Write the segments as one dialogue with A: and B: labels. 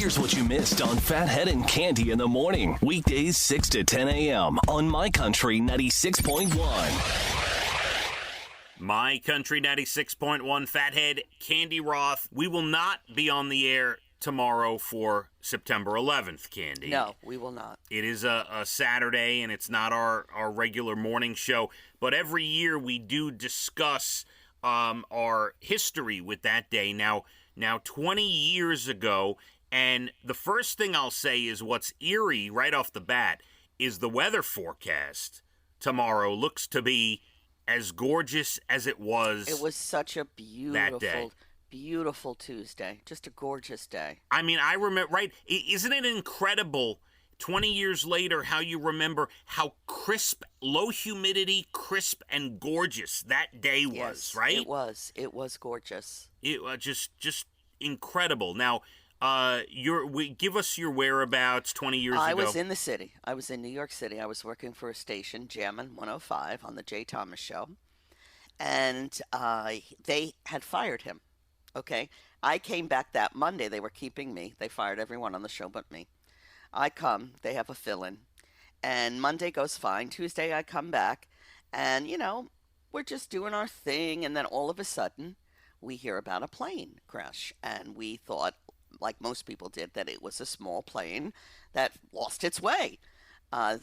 A: Here's what you missed on Phathead and Cande in the morning. Weekdays 6 to 10 a.m. on My Country 96.1.
B: My Country 96.1, Phathead, Cande Roth. We will not be on the air tomorrow for September 11th, Cande.
C: No, we will not.
B: It is a Saturday, and it's not our regular morning show. But every year we do discuss our history with that day. Now 20 years ago, and the first thing I'll say is what's eerie right off the bat is the weather forecast tomorrow looks to be as gorgeous as it was.
C: It was such a
B: that day.
C: Beautiful Tuesday. Just a gorgeous day.
B: I mean, I remember, right? Isn't it incredible 20 years later how you remember how crisp, low humidity, crisp and gorgeous that day was,
C: Yes,
B: right?
C: It was. It was gorgeous.
B: It just incredible. Now, give us your whereabouts 20 years ago.
C: I was in the city. I was in New York City. I was working for a station, Jammin' 105, on the Jay Thomas Show. And they had fired him. Okay? I came back that Monday. They were keeping me. They fired everyone on the show but me. I come. They have a fill-in. And Monday goes fine. Tuesday I come back. And, we're just doing our thing. And then all of a sudden, we hear about a plane crash. And we thought, like most people did, that it was a small plane that lost its way.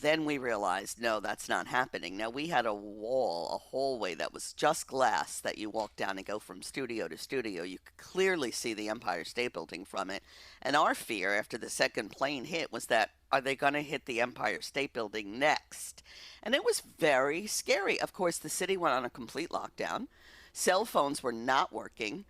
C: Then we realized, no, that's not happening. Now, we had a hallway that was just glass that you walk down and go from studio to studio. You could clearly see the Empire State Building from it. And our fear after the second plane hit was that, are they going to hit the Empire State Building next? And it was very scary. Of course, the city went on a complete lockdown. Cell phones were not working.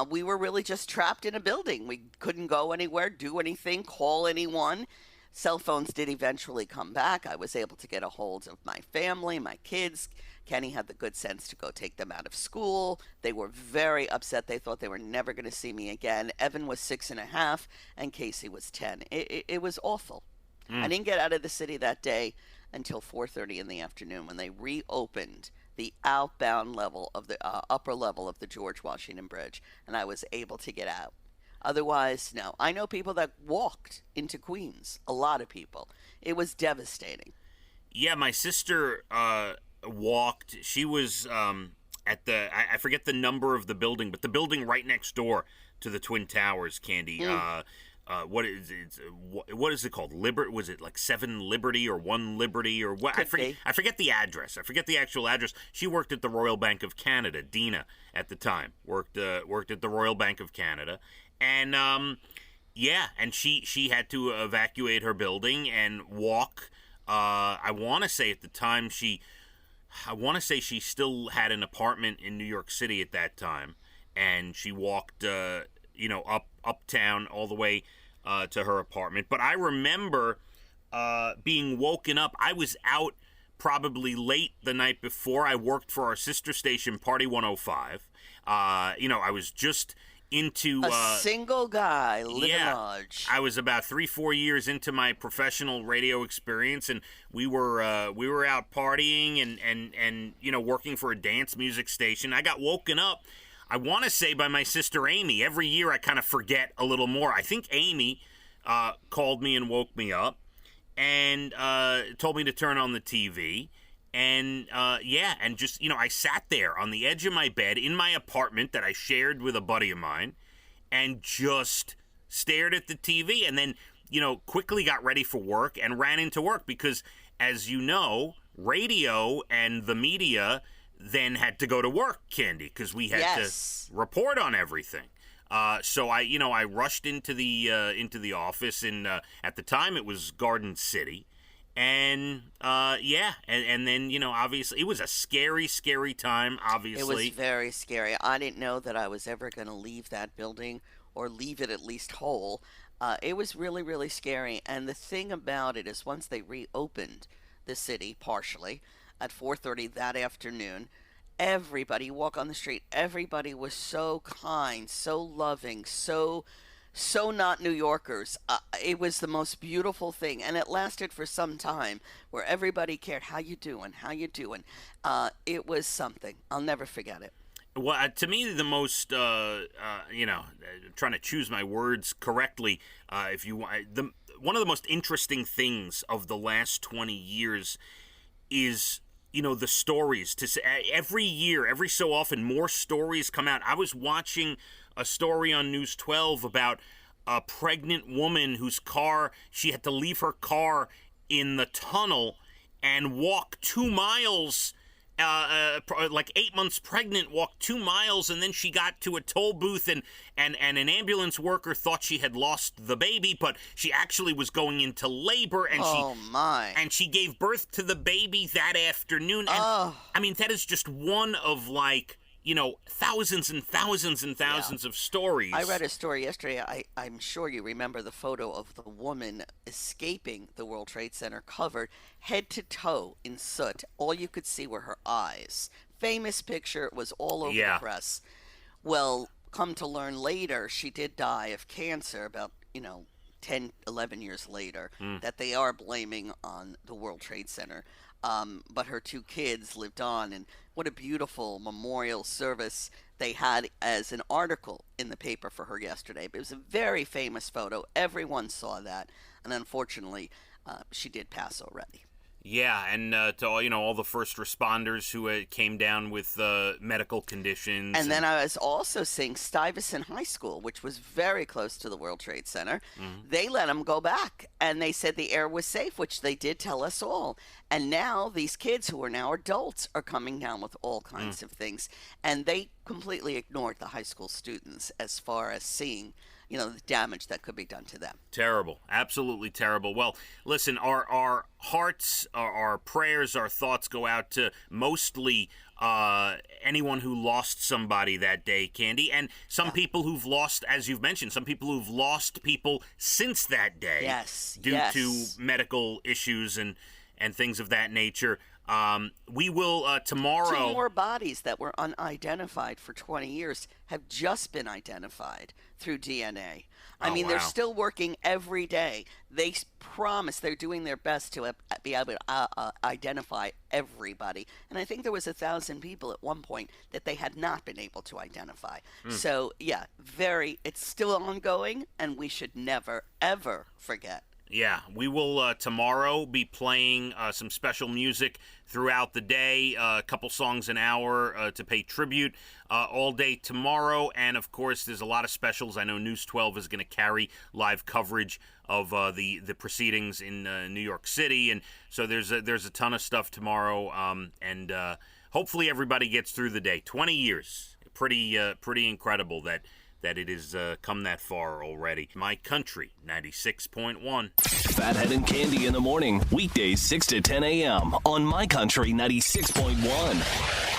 C: We were really just trapped in a building. We couldn't go anywhere, do anything, call anyone. Cell phones did eventually come back. I was able to get a hold of my family, my kids. Kenny had the good sense to go take them out of school. They were very upset. They thought they were never going to see me again. Evan was 6.5, and Casey was 10. It was awful. I didn't get out of the city that day until 4:30 in the afternoon when they reopened the outbound level of the upper level of the George Washington Bridge, and I was able to get out. Otherwise, no. I know people that walked into Queens. A lot of people. It was devastating.
B: Yeah, my sister walked. She was at the, I forget the number of the building, but the building right next door to the Twin Towers, Cande. What is it called? Was it like 7 Liberty or 1 Liberty or what? I forget the address. I forget the actual address. She worked at the Royal Bank of Canada. Dina at the time worked at the Royal Bank of Canada, and and she had to evacuate her building and walk. I want to say at the time she still had an apartment in New York City at that time, and she walked uptown all the way to her apartment. But I remember being woken up. I was out probably late the night before. I worked for our sister station, Party 105. I was just into
C: a single guy living large.
B: I was about 3-4 years into my professional radio experience, and we were out partying and working for a dance music station. I got woken up, I want to say, by my sister Amy. Every year I kind of forget a little more. I think Amy called me and woke me up and told me to turn on the TV. And, and just, I sat there on the edge of my bed in my apartment that I shared with a buddy of mine and just stared at the TV and then, quickly got ready for work and ran into work because, as you know, radio and the media then had to go to work, Cande, because we had to report on everything. So I rushed into the office, and at the time it was Garden City, and then obviously it was a scary time. Obviously,
C: it was very scary. I didn't know that I was ever going to leave that building or leave it at least whole. It was really, really scary. And the thing about it is, once they reopened the city partially at 4:30 that afternoon, everybody, walk on the street, everybody was so kind, so loving, so not New Yorkers. It was the most beautiful thing, and it lasted for some time where everybody cared. How you doing? It was something. I'll never forget it.
B: Well, to me, the most, trying to choose my words correctly, if you want, one of the most interesting things of the last 20 years is, the stories. To say, every year, every so often, more stories come out. I was watching a story on News 12 about a pregnant woman whose car, she had to leave her car in the tunnel and walk 2 miles. Like 8 months pregnant, walked 2 miles, and then she got to a toll booth, and an ambulance worker thought she had lost the baby, but she actually was going into labor, and she gave birth to the baby that afternoon. And I mean, that is just one of thousands and thousands and thousands of stories.
C: I read a story yesterday. I'm sure you remember the photo of the woman escaping the World Trade Center, covered head to toe in soot. All you could see were her eyes. Famous picture. It was all over the press. Well, come to learn later, she did die of cancer about, 10, 11 years later, that they are blaming on the World Trade Center. But her 2 kids lived on, and what a beautiful memorial service they had as an article in the paper for her yesterday. But it was a very famous photo. Everyone saw that, and unfortunately, she did pass already.
B: Yeah, and to all the first responders who came down with medical conditions.
C: And then I was also seeing Stuyvesant High School, which was very close to the World Trade Center. They let them go back, and they said the air was safe, which they did tell us all. And now these kids who are now adults are coming down with all kinds of things. And they completely ignored the high school students as far as seeing the damage that could be done to them.
B: Terrible. Absolutely terrible. Well, listen, our hearts, our prayers, our thoughts go out to mostly anyone who lost somebody that day, Cande, and some people who've lost, as you've mentioned, some people who've lost people since that day due to medical issues and things of that nature. We will tomorrow.
C: 2 more bodies that were unidentified for 20 years have just been identified through DNA. I mean, they're still working every day. They promise they're doing their best to be able to identify everybody. And I think there was 1,000 people at one point that they had not been able to identify. So, it's still ongoing, and we should never, ever forget.
B: Yeah, we will tomorrow be playing some special music throughout the day, a couple songs an hour to pay tribute all day tomorrow. And, of course, there's a lot of specials. I know News 12 is going to carry live coverage of the proceedings in New York City. And so there's a ton of stuff tomorrow. And hopefully everybody gets through the day. 20 years. Pretty incredible that it has come that far already. My Country, 96.1.
A: Phathead and Cande in the morning, weekdays 6 to 10 a.m. on My Country 96.1.